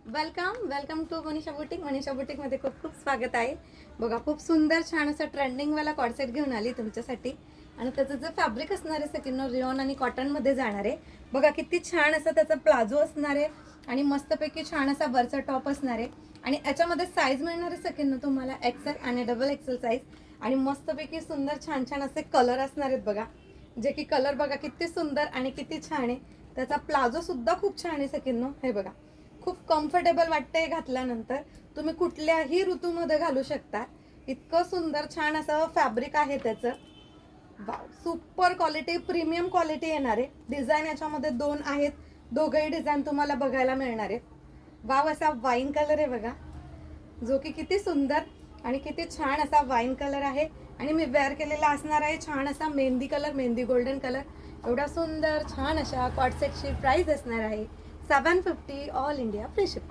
Welcome to Manisha boutique. Manisha बुटीकमध्ये खूप खूप स्वागत आहे. बघा, खूप सुंदर छान असं ट्रेंडिंगवाला कॉर्सेट घेऊन आली तुमच्यासाठी. आणि त्याचं जे फॅब्रिक असणार आहे सकिनो रिओन आणि कॉटनमध्ये जाणार आहे. बघा किती छान असं त्याचा प्लाझो असणार आहे आणि मस्तपैकी छान असा वरचा टॉप असणार आहे. आणि याच्यामध्ये साईज मिळणार आहे सकिनो तुम्हाला एक्सेल आणि डबल एक्सेल साईज. आणि मस्तपैकी सुंदर छान छान असे कलर असणार आहेत बघा, जे की कलर बघा किती सुंदर आणि किती छान आहे. त्याचा प्लाझो सुद्धा खूप छान आहे सकिनो. हे बघा, खूप कम्फर्टेबल वाटते घातल्यानंतर. तुम्ही कुठल्याही ऋतूमध्ये घालू शकता. इतकं सुंदर छान असं फॅब्रिक आहे त्याचं. Wow, super quality, premium quality येणार आहे. डिझाईन याच्यामध्ये दोन आहेत, दोघंही डिझाईन तुम्हाला बघायला मिळणार आहे. वाव, असा वाईन कलर आहे बघा, जो की किती सुंदर आणि किती छान असा वाईन कलर आहे. आणि मी वेअर केलेला असणार आहे छान असा mehndi colour, mehndi golden colour. एवढा सुंदर छान अशा कॉट सेटची प्राइस असणार आहे 750 ऑल इंडिया फ्री शिप.